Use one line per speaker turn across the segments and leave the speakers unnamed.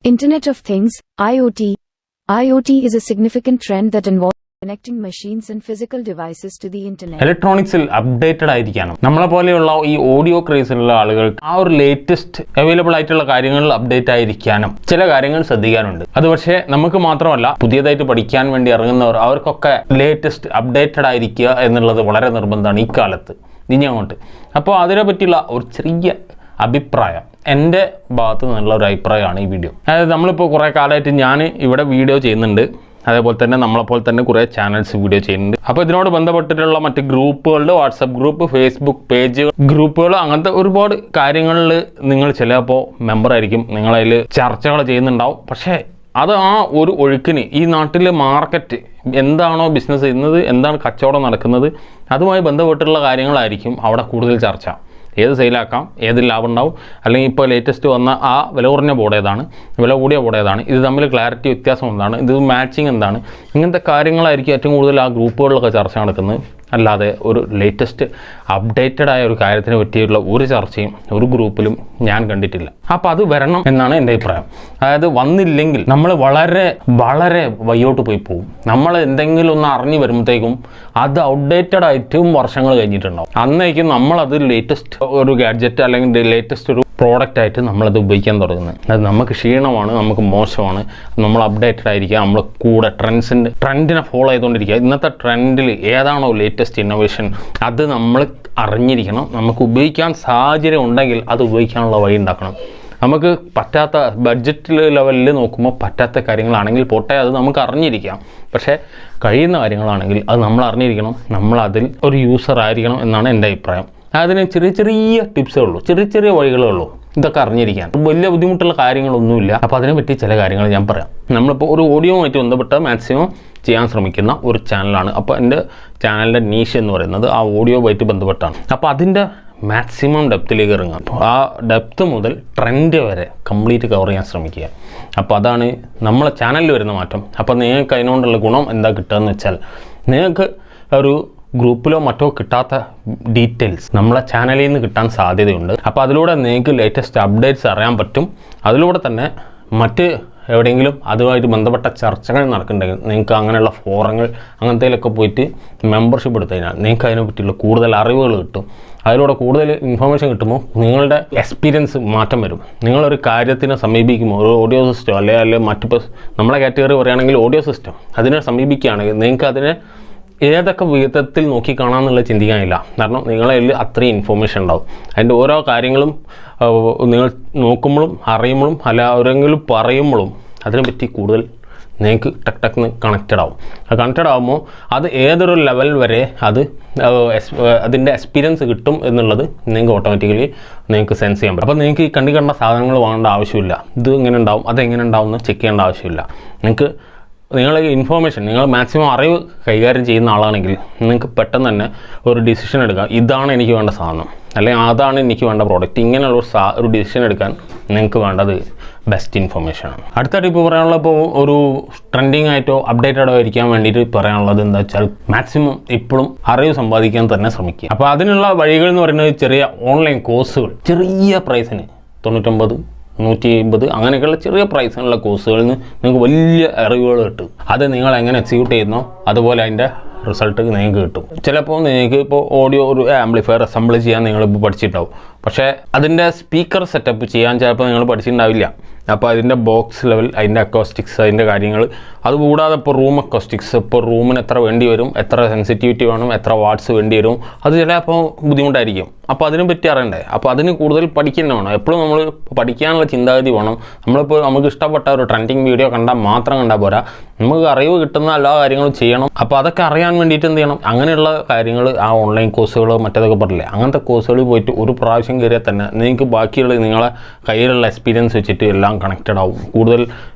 Internet of Things, IoT. IoT is a significant trend that involves connecting machines and physical devices to the internet.
ഇലക്ട്രോണിക്സിൽ updated ആയിരിക്കണം. നമ്മളെ പോലെയുള്ള ഈ audio ക്രേസിലുള്ള ആളുകൾക്ക് ആ ഒരു ലേറ്റസ്റ്റ് അവൈലബിൾ ആയിട്ടുള്ള കാര്യങ്ങളിൽ അപ്ഡേറ്റ് ആയിരിക്കാനും ചില കാര്യങ്ങൾ ശ്രദ്ധിക്കാനുണ്ട്. അത് പക്ഷേ നമുക്ക് മാത്രമല്ല, പുതിയതായിട്ട് പഠിക്കാൻ വേണ്ടി ഇറങ്ങുന്നവർ അവർക്കൊക്കെ ലേറ്റസ്റ്റ് അപ്ഡേറ്റഡ് ആയിരിക്കുക എന്നുള്ളത് വളരെ നിർബന്ധമാണ് ഈ കാലത്ത് ഇനി അങ്ങോട്ട്. അപ്പോൾ അതിനെ പറ്റിയുള്ള ഒരു ചെറിയ അഭിപ്രായം എൻ്റെ ഭാഗത്ത് നിന്നുള്ള ഒരു അഭിപ്രായമാണ് ഈ വീഡിയോ. അതായത് നമ്മളിപ്പോൾ കുറേ കാലമായിട്ട് ഞാൻ ഇവിടെ വീഡിയോ ചെയ്യുന്നുണ്ട്, അതേപോലെ തന്നെ നമ്മളെപ്പോലെ തന്നെ കുറേ ചാനൽസ് വീഡിയോ ചെയ്യുന്നുണ്ട്. അപ്പോൾ ഇതിനോട് ബന്ധപ്പെട്ടിട്ടുള്ള മറ്റ് ഗ്രൂപ്പുകളുടെ വാട്സപ്പ് ഗ്രൂപ്പ്, ഫേസ്ബുക്ക് പേജ് ഗ്രൂപ്പുകൾ, അങ്ങനത്തെ ഒരുപാട് കാര്യങ്ങളിൽ നിങ്ങൾ ചിലപ്പോൾ മെമ്പറായിരിക്കും, നിങ്ങളതിൽ ചർച്ചകൾ ചെയ്യുന്നുണ്ടാവും. പക്ഷേ അത് ആ ഒരു ഒഴുക്കിന് ഈ നാട്ടിൽ മാർക്കറ്റ് എന്താണോ ബിസിനസ് ചെയ്യുന്നത്, എന്താണ് കച്ചവടം നടക്കുന്നത്, അതുമായി ബന്ധപ്പെട്ടുള്ള കാര്യങ്ങളായിരിക്കും അവിടെ കൂടുതൽ ചർച്ച. ഏത് സെയിലാക്കാം, ഏത് ലാഭം ഉണ്ടാവും, അല്ലെങ്കിൽ ഇപ്പോൾ ലേറ്റസ്റ്റ് വന്ന ആ വില കുറഞ്ഞ ബോർഡ് ഏതാണ്, വില കൂടിയ ബോർഡ് ഏതാണ്, ഇത് തമ്മിൽ ക്ലാരിറ്റി വ്യത്യാസം എന്താണ്, ഇത് മാച്ചിങ് എന്താണ്, ഇങ്ങനത്തെ കാര്യങ്ങളായിരിക്കും ഏറ്റവും കൂടുതൽ ആ ഗ്രൂപ്പുകളിലൊക്കെ ചർച്ച നടക്കുന്നത്. അല്ലാതെ ഒരു ലേറ്റസ്റ്റ് അപ്ഡേറ്റഡ് ആയ ഒരു കാര്യത്തിനെ പറ്റിയുള്ള ഒരു ചർച്ചയും ഒരു ഗ്രൂപ്പിലും ഞാൻ കണ്ടിട്ടില്ല. അപ്പോൾ അത് വരണം എന്നാണ് എൻ്റെ അഭിപ്രായം. അതായത് വന്നില്ലെങ്കിൽ നമ്മൾ വളരെ വളരെ വയ്യോട്ട് പോയി പോകും. നമ്മൾ എന്തെങ്കിലും ഒന്ന് അറിഞ്ഞു വരുമ്പോഴത്തേക്കും അത് ഔട്ട്ഡേറ്റഡ് ആയിട്ടും വർഷങ്ങൾ കഴിഞ്ഞിട്ടുണ്ടാവും. അന്നേക്കും നമ്മളത് ലേറ്റസ്റ്റ് ഒരു ഗാഡ്ജറ്റ് അല്ലെങ്കിൽ ലേറ്റസ്റ്റ് ഒരു പ്രോഡക്റ്റ് ആയിട്ട് നമ്മളത് ഉപയോഗിക്കാൻ തുടങ്ങുന്നത്. അത് നമുക്ക് ക്ഷീണമാണ്, നമുക്ക് മോശമാണ്. നമ്മൾ അപ്ഡേറ്റഡ് ആയിരിക്കുക, നമ്മൾ കൂടെ ട്രെൻഡിനെ ഫോളോ ചെയ്തുകൊണ്ടിരിക്കുക. ഇന്നത്തെ ട്രെൻഡിൽ ഏതാണോ ലേറ്റസ്റ്റ് ഇന്നോവേഷൻ അത് നമ്മൾ അറിഞ്ഞിരിക്കണം. നമുക്ക് ഉപയോഗിക്കാൻ സാഹചര്യം ഉണ്ടെങ്കിൽ അത് ഉപയോഗിക്കാനുള്ള വഴി ഉണ്ടാക്കണം. നമുക്ക് പറ്റാത്ത ബഡ്ജറ്റ് ലെവലിൽ നോക്കുമ്പോൾ പറ്റാത്ത കാര്യങ്ങളാണെങ്കിൽ പോട്ടെ, അത് നമുക്ക് അറിഞ്ഞിരിക്കാം. പക്ഷേ കഴിയുന്ന കാര്യങ്ങളാണെങ്കിൽ അത് നമ്മൾ അറിഞ്ഞിരിക്കണം, നമ്മളതിൽ ഒരു യൂസർ ആയിരിക്കണം എന്നാണ് എൻ്റെ അഭിപ്രായം. അതിന് ചെറിയ ചെറിയ ടിപ്സേ ഉള്ളൂ, ചെറിയ ചെറിയ വഴികളേ ഉള്ളൂ ഇതൊക്കെ അറിഞ്ഞിരിക്കാൻ. വലിയ ബുദ്ധിമുട്ടുള്ള കാര്യങ്ങളൊന്നുമില്ല. അപ്പോൾ അതിനെപ്പറ്റി ചില കാര്യങ്ങൾ ഞാൻ പറയാം. നമ്മളിപ്പോൾ ഒരു ഓഡിയോയുമായിട്ട് ബന്ധപ്പെട്ട് മാക്സിമം ചെയ്യാൻ ശ്രമിക്കുന്ന ഒരു ചാനലാണ്. അപ്പോൾ എൻ്റെ ചാനലിൻ്റെ നീഷ് എന്ന് പറയുന്നത് ആ ഓഡിയോയുമായിട്ട് ബന്ധപ്പെട്ടാണ്. അപ്പോൾ അതിൻ്റെ മാക്സിമം ഡെപ്തിലേക്ക് ഇറങ്ങാം. ആ ഡെപ്ത് മുതൽ ട്രെൻഡ് വരെ കംപ്ലീറ്റ് കവർ ചെയ്യാൻ ശ്രമിക്കുക. അപ്പോൾ അതാണ് നമ്മളെ ചാനലിൽ വരുന്ന മാറ്റം. അപ്പോൾ നിങ്ങൾക്ക് അതിനോടുള്ള ഗുണം എന്താ കിട്ടുകയെന്ന് വെച്ചാൽ, നിങ്ങൾക്ക് ഒരു ഗ്രൂപ്പിലോ മറ്റോ കിട്ടാത്ത ഡീറ്റെയിൽസ് നമ്മളെ ചാനലിൽ നിന്ന് കിട്ടാൻ സാധ്യതയുണ്ട്. അപ്പോൾ അതിലൂടെ നിങ്ങൾക്ക് ലേറ്റസ്റ്റ് അപ്ഡേറ്റ്സ് അറിയാൻ പറ്റും. അതിലൂടെ തന്നെ മറ്റ് എവിടെയെങ്കിലും അതുമായിട്ട് ബന്ധപ്പെട്ട ചർച്ചകൾ നടക്കുന്നുണ്ടെങ്കിൽ നിങ്ങൾക്ക് അങ്ങനെയുള്ള ഫോറങ്ങൾ അങ്ങനത്തേലൊക്കെ പോയിട്ട് മെമ്പർഷിപ്പ് എടുത്തു കഴിഞ്ഞാൽ നിങ്ങൾക്ക് അതിനെ പറ്റിയുള്ള കൂടുതൽ അറിവുകൾ കിട്ടും. അതിലൂടെ കൂടുതൽ ഇൻഫർമേഷൻ കിട്ടുമ്പോൾ നിങ്ങളുടെ എക്സ്പീരിയൻസ് മാറ്റം വരും. നിങ്ങളൊരു കാര്യത്തിനെ സമീപിക്കുമ്പോൾ ഒരു ഓഡിയോ സിസ്റ്റം അല്ലെങ്കിൽ മറ്റിപ്പോൾ നമ്മളെ കാറ്റഗറി പറയുകയാണെങ്കിൽ ഓഡിയോ സിസ്റ്റം, അതിനെ സമീപിക്കുകയാണെങ്കിൽ നിങ്ങൾക്ക് അതിനെ ഏതൊക്കെ വിധത്തിൽ നോക്കി കാണാമെന്നുള്ളത് ചിന്തിക്കാനില്ല. കാരണം നിങ്ങളെ കയ്യിൽ അത്രയും ഇൻഫോർമേഷൻ ഉണ്ടാവും. അതിൻ്റെ ഓരോ കാര്യങ്ങളും നിങ്ങൾ നോക്കുമ്പോഴും അറിയുമ്പോഴും അല്ല ആരെങ്കിലും പറയുമ്പോഴും അതിനെപ്പറ്റി കൂടുതൽ നിങ്ങൾക്ക് ടക്ന്ന് കണക്റ്റഡ് ആവും. കണക്റ്റഡ് ആകുമ്പോൾ അത് ഏതൊരു ലെവൽ വരെ അതിൻ്റെ എക്സ്പീരിയൻസ് കിട്ടും എന്നുള്ളത് നിങ്ങൾക്ക് ഓട്ടോമാറ്റിക്കലി നിങ്ങൾക്ക് സെൻസ് ചെയ്യാൻ പറ്റും. അപ്പോൾ നിങ്ങൾക്ക് ഈ കണ്ട സാധനങ്ങൾ വാങ്ങേണ്ട ആവശ്യമില്ല. ഇത് എങ്ങനെ ഉണ്ടാവും, അതെങ്ങനെ ഉണ്ടാവും എന്ന് ചെക്ക് ചെയ്യേണ്ട ആവശ്യമില്ല. നിങ്ങൾ ഇൻഫോർമേഷൻ, നിങ്ങൾ മാക്സിമം അറിവ് കൈകാര്യം ചെയ്യുന്ന ആളാണെങ്കിൽ നിങ്ങൾക്ക് പെട്ടെന്ന് തന്നെ ഒരു ഡിസിഷൻ എടുക്കാം. ഇതാണ് എനിക്ക് വേണ്ട സാധനം, അല്ലെങ്കിൽ അതാണ് എനിക്ക് വേണ്ട പ്രോഡക്റ്റ്, ഇങ്ങനെയുള്ള ഒരു ഡിസിഷൻ എടുക്കാൻ നിങ്ങൾക്ക് വേണ്ടത് ബെസ്റ്റ് ഇൻഫർമേഷനാണ്. അടുത്ത ടിപ്പ് പറയാനുള്ളത്, ഇപ്പോൾ ഒരു ട്രെൻഡിങ് ആയിട്ടോ അപ്ഡേറ്റഡോ ആയിരിക്കാൻ വേണ്ടിയിട്ട് പറയാനുള്ളത് എന്താ വെച്ചാൽ, മാക്സിമം ഇപ്പോഴും അറിവ് സമ്പാദിക്കാൻ തന്നെ ശ്രമിക്കുക. അപ്പോൾ അതിനുള്ള വഴികൾ എന്ന് പറയുന്നത് ചെറിയ ഓൺലൈൻ കോഴ്സുകൾ, ചെറിയ പ്രൈസിന് 99, 150 അങ്ങനെയൊക്കെയുള്ള ചെറിയ പ്രൈസിനുള്ള കോഴ്സുകളിൽ നിന്ന് നിങ്ങൾക്ക് വലിയ അറിവുകൾ കിട്ടും. അത് നിങ്ങൾ എങ്ങനെ എക്സിക്യൂട്ട് ചെയ്യുന്നോ അതുപോലെ അതിൻ്റെ റിസൾട്ട് നിങ്ങൾക്ക് കിട്ടും. ചിലപ്പോൾ നിങ്ങൾക്ക് ഇപ്പോൾ ഓഡിയോ ഒരു ആംപ്ലിഫയർ അസംബിൾ ചെയ്യാൻ നിങ്ങളിപ്പോൾ പഠിച്ചിട്ടുണ്ടാവും. പക്ഷേ അതിൻ്റെ സ്പീക്കർ സെറ്റപ്പ് ചെയ്യാൻ ചിലപ്പോൾ നിങ്ങൾ പഠിച്ചിട്ടുണ്ടാവില്ല. അപ്പോൾ അതിൻ്റെ ബോക്സ് ലെവൽ, അതിൻ്റെ അക്കോസ്റ്റിക്സ്, അതിൻ്റെ കാര്യങ്ങൾ, അതുകൂടാതെ ഇപ്പോൾ റൂം അക്കോസ്റ്റിക്സ്, ഇപ്പോൾ റൂമിന് എത്ര വേണ്ടി വരും, എത്ര സെൻസിറ്റിവിറ്റി വേണം, എത്ര വാട്ട്സ് വേണ്ടി വരും, അത് ചിലപ്പോൾ ബുദ്ധിമുട്ടായിരിക്കും. അപ്പോൾ അതിനെ പറ്റി അറിയണ്ടേ. അപ്പോൾ അതിന് കൂടുതൽ പഠിക്കുന്ന വേണം. എപ്പോഴും നമ്മൾ പഠിക്കാനുള്ള ചിന്താഗതി വേണം. നമ്മളിപ്പോൾ നമുക്ക് ഇഷ്ടപ്പെട്ട ഒരു ട്രെൻഡിങ് വീഡിയോ മാത്രം കണ്ടാൽ പോരാ, നമുക്ക് അറിവ് കിട്ടുന്ന എല്ലാ കാര്യങ്ങളും ചെയ്യണം. അപ്പോൾ അതൊക്കെ അറിയാൻ വേണ്ടിയിട്ട് എന്ത് ചെയ്യണം, അങ്ങനെയുള്ള കാര്യങ്ങൾ ആ ഓൺലൈൻ കോഴ്സുകളോ മറ്റേതൊക്കെ പറഞ്ഞില്ലേ, അങ്ങനത്തെ കോഴ്സുകളിൽ പോയിട്ട് ഒരു പ്രാവശ്യം കയറിയാൽ തന്നെ നിങ്ങൾക്ക് ബാക്കിയുള്ള നിങ്ങളെ കയ്യിലുള്ള എക്സ്പീരിയൻസ് വെച്ചിട്ട് എല്ലാം കണക്റ്റഡ് ആവും. കൂടുതൽ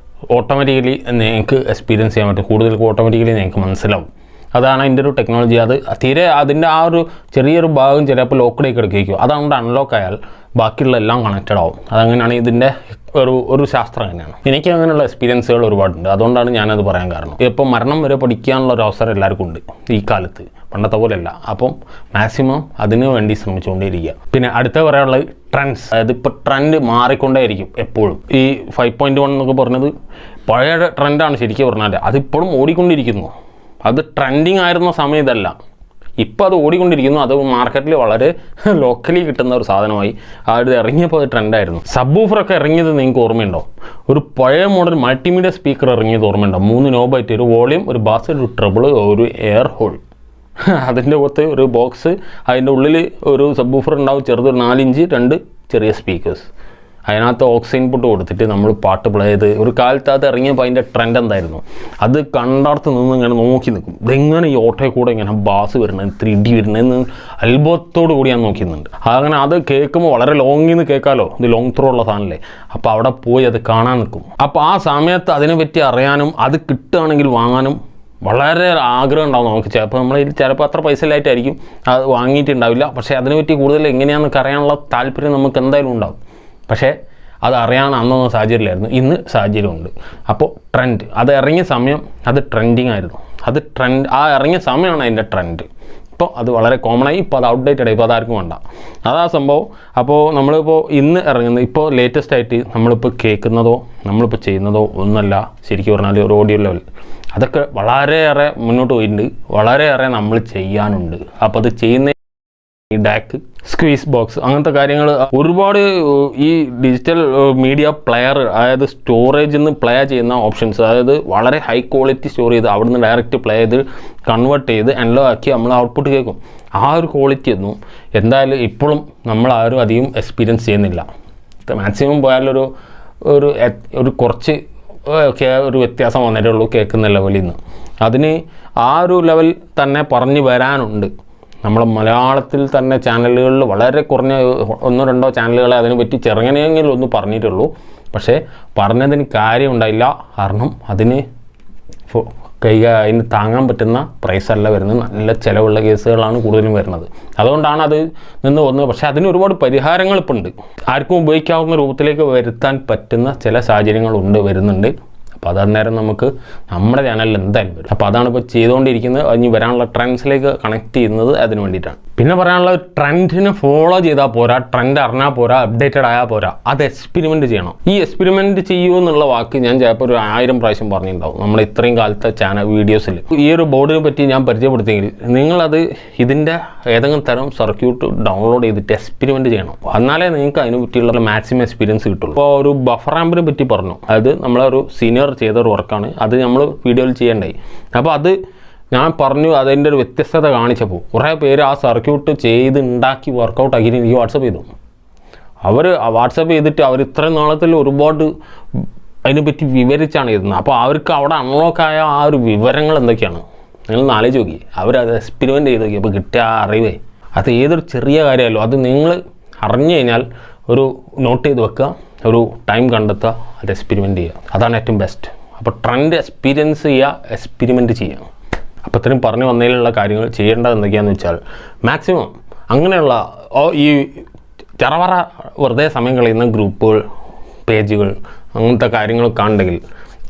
ഓട്ടോമാറ്റിക്കലി നിങ്ങൾക്ക് എക്സ്പീരിയൻസ് ചെയ്യാൻ പറ്റും, കൂടുതൽ ഓട്ടോമാറ്റിക്കലി നിങ്ങൾക്ക് മനസ്സിലാവും. അതാണ് അതിൻ്റെ ഒരു ടെക്നോളജി. അത് തീരെ അതിൻ്റെ ആ ഒരു ചെറിയൊരു ഭാഗം ചിലപ്പോൾ ലോക്കഡായി കിടക്കുകയോ അതുകൊണ്ട് അൺലോക്ക് ആയാൽ ബാക്കിയുള്ള എല്ലാം കണക്റ്റഡ് ആവും. അതങ്ങനെയാണ് ഇതിൻ്റെ ഒരു ശാസ്ത്രം തന്നെയാണ്. എനിക്ക് അങ്ങനെയുള്ള എക്സ്പീരിയൻസുകൾ ഒരുപാടുണ്ട്. അതുകൊണ്ടാണ് ഞാനത് പറയാൻ കാരണം. ഇപ്പോൾ മരണം വരെ പഠിക്കാനുള്ള ഒരു അവസരം എല്ലാവർക്കും ഉണ്ട് ഈ കാലത്ത്. പണ്ടത്തെ പോലെയല്ല. അപ്പം മാക്സിമം അതിന് വേണ്ടി ശ്രമിച്ചുകൊണ്ടേയിരിക്കുക. പിന്നെ അടുത്ത പറയാനുള്ളത് ട്രെൻഡ്സ്. അതായത് ഇപ്പോൾ ട്രെൻഡ് മാറിക്കൊണ്ടേയിരിക്കും എപ്പോഴും. ഈ 5.1 എന്നൊക്കെ പറഞ്ഞത് പഴയ ട്രെൻഡാണ് ശരിക്കും പറഞ്ഞാൽ. അതിപ്പോഴും ഓടിക്കൊണ്ടിരിക്കുന്നു. അത് ട്രെൻഡിങ് ആയിരുന്ന സമയം ഇതല്ല. ഇപ്പോൾ അത് ഓടിക്കൊണ്ടിരിക്കുന്നു. അത് മാർക്കറ്റിൽ വളരെ ലോക്കലി കിട്ടുന്ന ഒരു സാധനമായി. അത് ഇറങ്ങിയപ്പോൾ അത് ട്രെൻഡായിരുന്നു. സബ്വൂഫറൊക്കെ ഇറങ്ങിയത് നിങ്ങൾക്ക് ഓർമ്മയുണ്ടോ? ഒരു പഴയ മോഡൽ മൾട്ടിമീഡിയ സ്പീക്കർ ഇറങ്ങിയത് ഓർമ്മയുണ്ടോ? 3 നോബായിട്ട്, ഒരു വോളിയം, ഒരു ബാസ്, ഒരു ട്രബിൾ, ഒരു എയർ ഹോൾ. അതിൻ്റെ പുറത്ത് ഒരു ബോക്സ്, അതിൻ്റെ ഉള്ളിൽ ഒരു സബ്വൂഫർ ഉണ്ടാവും, ചെറുതൊരു 4 ഇഞ്ച് 2 ചെറിയ സ്പീക്കേഴ്സ്. അതിനകത്ത് ഓക്സ് ഇൻപുട്ട് കൊടുത്തിട്ട് നമ്മൾ പാട്ട് പ്ലേ ചെയ്ത് ഒരു കാലത്ത് അത് ഇറങ്ങിയപ്പോൾ അതിൻ്റെ ട്രെൻഡ് എന്തായിരുന്നു? അത് കണ്ടർത്ത് നിന്ന് ഇങ്ങനെ നോക്കി നിൽക്കും. ഇതെങ്ങനെ ഈ ഓട്ടോയിൽ കൂടെ ഇങ്ങനെ ബാസ് വരുന്നത്, 3D വരുന്നതെന്ന് അത്ഭുതത്തോടു കൂടി ഞാൻ നോക്കുന്നുണ്ട്. അങ്ങനെ അത് കേൾക്കുമ്പോൾ വളരെ ലോങ്ങിൽ നിന്ന് കേൾക്കാമല്ലോ, ഇത് ലോങ് ത്രോ ഉള്ള സാധനമല്ലേ. അപ്പോൾ അവിടെ പോയി അത് കാണാൻ നിൽക്കും. അപ്പോൾ ആ സമയത്ത് അതിനെപ്പറ്റി അറിയാനും അത് കിട്ടുകയാണെങ്കിൽ വാങ്ങാനും വളരെ ആഗ്രഹം ഉണ്ടാവും നമുക്ക്. ചിലപ്പോൾ നമ്മളിൽ ചിലപ്പോൾ അത്ര പൈസ ഇല്ലായിട്ടായിരിക്കും അത് വാങ്ങിയിട്ടുണ്ടാവില്ല. പക്ഷേ അതിനെപ്പറ്റി കൂടുതൽ എങ്ങനെയാണെന്നൊക്കെ അറിയാനുള്ള താല്പര്യം നമുക്ക് എന്തായാലും ഉണ്ടാവും. പക്ഷേ അത് അറിയാൻ അന്നൊന്നും സാഹചര്യമില്ലായിരുന്നു. ഇന്ന് സാഹചര്യമുണ്ട്. അപ്പോൾ ട്രെൻഡ്, അത് ഇറങ്ങിയ സമയം അത് ട്രെൻഡിങ് ആയിരുന്നു. അത് ട്രെൻഡ്, ആ ഇറങ്ങിയ സമയമാണ് അതിൻ്റെ ട്രെൻഡ്. ഇപ്പോൾ അത് വളരെ കോമൺ ആയി. ഇപ്പോൾ അത് ഔട്ട്ഡേറ്റഡ് ആയി. ഇപ്പോൾ അതാർക്കും വേണ്ട. അതാ സംഭവം. അപ്പോൾ നമ്മളിപ്പോൾ ഇന്ന് ഇറങ്ങുന്നത്, ഇപ്പോൾ ലേറ്റസ്റ്റ് ആയിട്ട് നമ്മളിപ്പോൾ കേൾക്കുന്നതോ നമ്മളിപ്പോൾ ചെയ്യുന്നതോ ഒന്നല്ല ശരിക്കും പറഞ്ഞാൽ ഒരു ഓഡിയോ ലെവൽ. അതൊക്കെ വളരെയേറെ മുന്നോട്ട് പോയിട്ടുണ്ട്. വളരെയേറെ നമ്മൾ ചെയ്യാനുണ്ട്. അപ്പോൾ അത് ചെയ്യുന്ന ഈ ഡാക്ക്, സ്ക്വീസ് ബോക്സ്, അങ്ങനത്തെ കാര്യങ്ങൾ ഒരുപാട് ഈ ഡിജിറ്റൽ മീഡിയ പ്ലെയർ, അതായത് സ്റ്റോറേജിൽ നിന്ന് പ്ലേ ചെയ്യുന്ന ഓപ്ഷൻസ്, അതായത് വളരെ ഹൈ ക്വാളിറ്റി സ്റ്റോർ ചെയ്ത് അവിടെ നിന്ന് ഡയറക്റ്റ് പ്ലേ ചെയ്ത് കൺവേർട്ട് ചെയ്ത് അനലോഗ് ആക്കി നമ്മൾ ഔട്ട്പുട്ട് കേൾക്കും. ആ ഒരു ക്വാളിറ്റി ഒന്നും എന്തായാലും ഇപ്പോഴും നമ്മളാരും അധികം എക്സ്പീരിയൻസ് ചെയ്യുന്നില്ല. മാക്സിമം പോയാലൊരു ഒരു കുറച്ച് ഒരു വ്യത്യാസം വന്നിട്ടേ ഉള്ളൂ കേൾക്കുന്ന ലെവലിൽ നിന്ന്. അതിന് ആ ഒരു ലെവൽ തന്നെ പറഞ്ഞു വരാനുണ്ട്. നമ്മുടെ മലയാളത്തിൽ തന്നെ ചാനലുകളിൽ വളരെ കുറഞ്ഞ 1-2 ചാനലുകളെ അതിനെപ്പറ്റി ചെറുങ്ങനെയെങ്കിലും ഒന്ന് പറഞ്ഞിട്ടുള്ളൂ. പക്ഷേ പറഞ്ഞതിന് കാര്യം ഉണ്ടായില്ല. കാരണം അതിന് അതിന് താങ്ങാൻ പറ്റുന്ന പ്രൈസല്ല വരുന്നത്. നല്ല ചിലവുള്ള കേസുകളാണ് കൂടുതലും വരുന്നത്. അതുകൊണ്ടാണ് അത് നിന്ന് വന്നത്. പക്ഷേ അതിന് ഒരുപാട് പരിഹാരങ്ങൾ ഇപ്പോൾ ഉണ്ട്. ആർക്കും ഉപയോഗിക്കാവുന്ന രൂപത്തിലേക്ക് വരുത്താൻ പറ്റുന്ന ചില സാഹചര്യങ്ങളുണ്ട്, വരുന്നുണ്ട്. അപ്പോൾ അതന്നേരം നമുക്ക് നമ്മുടെ ചാനലിൽ എന്തായാലും വരും. അപ്പോൾ അതാണ് ഇപ്പോൾ ചെയ്തുകൊണ്ടിരിക്കുന്നത്. ഇനി വരാനുള്ള ട്രെൻഡ്സിലേക്ക് കണക്ട് ചെയ്യുന്നത് അതിന് വേണ്ടിയിട്ടാണ്. പിന്നെ പറയാനുള്ള ട്രെൻഡിനെ ഫോളോ ചെയ്താൽ പോരാ, ട്രെൻഡ് അറിഞ്ഞാൽ പോരാ, അപ്ഡേറ്റഡ് ആയാൽ പോരാ, അത് എക്സ്പെരിമെൻറ്റ് ചെയ്യണം. ഈ എക്സ്പെരിമെൻറ്റ് ചെയ്യൂ എന്നുള്ള വാക്ക് ഞാൻ ചിലപ്പോൾ ഒരു 1000 പ്രാവശ്യം പറഞ്ഞിട്ടുണ്ടാവും നമ്മുടെ ഇത്രയും കാലത്തെ ചാനൽ വീഡിയോസിൽ. ഈ ഒരു ബോർഡിനെ പറ്റി ഞാൻ പരിചയപ്പെടുത്തിയെങ്കിൽ നിങ്ങളത് ഇതിൻ്റെ ഏതെങ്കിലും തരം സർക്യൂട്ട് ഡൗൺലോഡ് ചെയ്തിട്ട് എക്സ്പെരിമെൻറ്റ് ചെയ്യണം. എന്നാലേ നിങ്ങൾക്ക് അതിനെ പറ്റിയുള്ള മാക്സിമം എക്സ്പീരിയൻസ് കിട്ടുള്ളൂ. ഇപ്പോൾ ഒരു ബഫർ ആമ്പിനെ പറ്റി പറഞ്ഞു. അതായത് നമ്മളൊരു സീനിയർ ചെയ്തൊരു വർക്കാണ്. അത് നമ്മൾ വീഡിയോയിൽ ചെയ്യേണ്ടായി. അപ്പോൾ അത് ഞാൻ പറഞ്ഞു, അതിൻ്റെ ഒരു വ്യത്യസ്തത കാണിച്ചപ്പോൾ കുറേ പേര് ആ സർക്യൂട്ട് ചെയ്ത് ഉണ്ടാക്കി വർക്കൗട്ട് ആക്കിയിട്ട് എനിക്ക് വാട്സപ്പ് ചെയ്തു. അവർ വാട്സപ്പ് ചെയ്തിട്ട് അവർ ഇത്രയും നാളത്തിൽ ഒരുപാട് അതിനെപ്പറ്റി വിവരിച്ചാണ് ഇരുന്നത്. അപ്പോൾ അവർക്ക് അവിടെ അൺലോക്കായ ആ ഒരു വിവരങ്ങൾ എന്തൊക്കെയാണ് നിങ്ങൾ ആലോചിച്ച് നോക്കി. അവരത് എക്സ്പെരിമെൻറ്റ് ചെയ്ത് നോക്കി. അപ്പോൾ കിട്ടിയ ആ അറിവേ, അത് ഏതൊരു ചെറിയ കാര്യമല്ലോ, അത് നിങ്ങൾ അറിഞ്ഞു കഴിഞ്ഞാൽ ഒരു നോട്ട് ചെയ്ത് വെക്കുക, ഒരു ടൈം കണ്ടെത്തുക, അത് എക്സ്പെരിമെൻറ്റ് ചെയ്യുക. അതാണ് ഏറ്റവും ബെസ്റ്റ്. അപ്പോൾ ട്രെൻഡ് എക്സ്പീരിയൻസ് ചെയ്യുക, എക്സ്പെരിമെൻറ്റ് ചെയ്യുക. അപ്പോൾ ഇത്രയും പറഞ്ഞു വന്നതിലുള്ള കാര്യങ്ങൾ ചെയ്യേണ്ടത് എന്തൊക്കെയാണെന്ന് വെച്ചാൽ മാക്സിമം അങ്ങനെയുള്ള ഈ ചറവറ വെറുതെ സമയം കളയുന്ന ഗ്രൂപ്പുകൾ, പേജുകൾ, അങ്ങനത്തെ കാര്യങ്ങളൊക്കെ ഉണ്ടെങ്കിൽ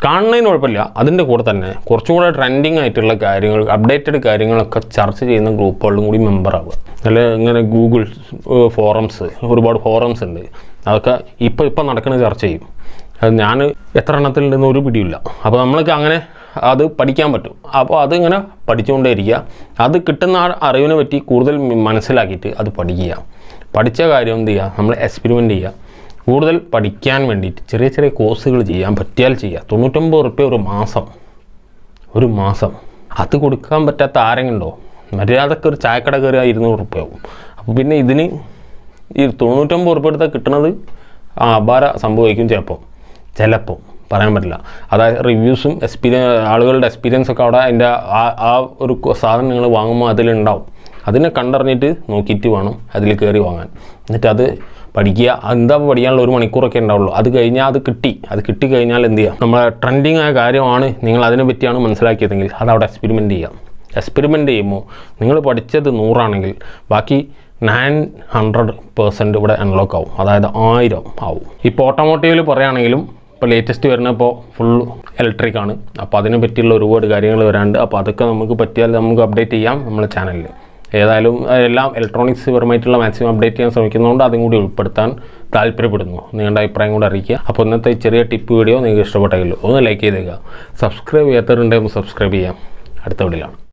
കാണുന്നതിന് കുഴപ്പമില്ല. അതിൻ്റെ കൂടെ തന്നെ കുറച്ചുകൂടെ ട്രെൻഡിങ് ആയിട്ടുള്ള കാര്യങ്ങൾ, അപ്ഡേറ്റഡ് കാര്യങ്ങളൊക്കെ ചർച്ച ചെയ്യുന്ന ഗ്രൂപ്പുകളിലും കൂടി മെമ്പറാവുക. അല്ലെ ഇങ്ങനെ ഗൂഗിൾ ഫോറംസ്, ഒരുപാട് ഫോറംസ് ഉണ്ട്. അതൊക്കെ ഇപ്പം നടക്കുന്ന ചർച്ച ചെയ്യും. അത് ഞാൻ എത്ര എണ്ണത്തിലുണ്ടെന്ന് ഒരു പിടിയില്ല. അപ്പോൾ നമ്മൾക്ക് അങ്ങനെ അത് പഠിക്കാൻ പറ്റും. അപ്പോൾ അതിങ്ങനെ പഠിച്ചുകൊണ്ടേയിരിക്കുക. അത് കിട്ടുന്ന അറിവിനെ പറ്റി കൂടുതൽ മനസ്സിലാക്കിയിട്ട് അത് പഠിക്കുക. പഠിച്ച കാര്യം എന്ത് ചെയ്യുക, നമ്മൾ എക്സ്പെരിമെൻ്റ് ചെയ്യുക. കൂടുതൽ പഠിക്കാൻ വേണ്ടിയിട്ട് ചെറിയ ചെറിയ കോഴ്സുകൾ ചെയ്യാൻ പറ്റിയാൽ ചെയ്യുക. 99 റുപ്യ ഒരു മാസം. അത് കൊടുക്കാൻ പറ്റാത്ത ആരെങ്കിലുണ്ടോ? മര്യാദക്ക് ഒരു ചായക്കട കയറി 200 റുപ്യ ആവും. അപ്പോൾ പിന്നെ ഇതിന് ഈ 99 റുപ്യ എടുത്താൽ കിട്ടുന്നത് അപാര സംഭവിക്കും. ചിലപ്പോൾ പറയാൻ പറ്റില്ല. അതായത് റിവ്യൂസും ആളുകളുടെ എക്സ്പീരിയൻസ് ഒക്കെ അവിടെ അതിൻ്റെ ആ ഒരു സാധനം നിങ്ങൾ വാങ്ങുമ്പോൾ അതിലുണ്ടാവും. അതിനെ കണ്ടറിഞ്ഞിട്ട് നോക്കിയിട്ട് വേണം അതിൽ കയറി വാങ്ങാൻ. എന്നിട്ട് അത് പഠിക്കുക. എന്താ പഠിക്കാനുള്ള 1 മണിക്കൂറൊക്കെ ഉണ്ടാവുള്ളൂ. അത് കഴിഞ്ഞാൽ അത് കിട്ടിക്കഴിഞ്ഞാൽ എന്ത് ചെയ്യുക, നമ്മളെ ട്രെൻഡിങ് ആയ കാര്യമാണ്, നിങ്ങൾ അതിനെ പറ്റിയാണ് മനസ്സിലാക്കിയതെങ്കിൽ അത് അവിടെ എക്സ്പെരിമെൻറ്റ് ചെയ്യാം. എക്സ്പെരിമെൻറ്റ് ചെയ്യുമ്പോൾ നിങ്ങൾ പഠിച്ചത് 100 ആണെങ്കിൽ ബാക്കി 900% ഇവിടെ അൺലോക്ക് ആവും. അതായത് 1000 ആവും. ഇപ്പോൾ ഓട്ടോമോട്ടീവിൽ പറയുകയാണെങ്കിലും ഇപ്പോൾ ലേറ്റസ്റ്റ് വരുന്ന ഇപ്പോൾ ഫുൾ ഇലക്ട്രിക് ആണ്. അപ്പോൾ അതിനെ പറ്റിയുള്ള ഒരുപാട് കാര്യങ്ങൾ വരാണ്ട്. അപ്പോൾ അതൊക്കെ നമുക്ക് പറ്റിയാൽ നമുക്ക് അപ്ഡേറ്റ് ചെയ്യാം നമ്മുടെ ചാനലിൽ. ഏതായാലും എല്ലാം ഇലക്ട്രോണിക്സ് പരമായിട്ടുള്ള മാക്സിമം അപ്ഡേറ്റ് ചെയ്യാൻ ശ്രമിക്കുന്നതുകൊണ്ട് അതും കൂടി ഉൾപ്പെടുത്താൻ താല്പര്യപ്പെടുന്നു. നിങ്ങളുടെ അഭിപ്രായം കൂടെ അറിയിക്കുക. അപ്പോൾ ഇന്നത്തെ ചെറിയ ടിപ്പ് വീഡിയോ നിങ്ങൾക്ക് ഇഷ്ടപ്പെട്ടെങ്കിൽ ഒന്ന് ലൈക്ക് ചെയ്തേക്കുക. സബ്സ്ക്രൈബ് ചെയ്യാത്തവരുണ്ടെങ്കിൽ ഒന്ന് സബ്സ്ക്രൈബ് ചെയ്യാം. അടുത്ത വീഡിയോയിലാണ്.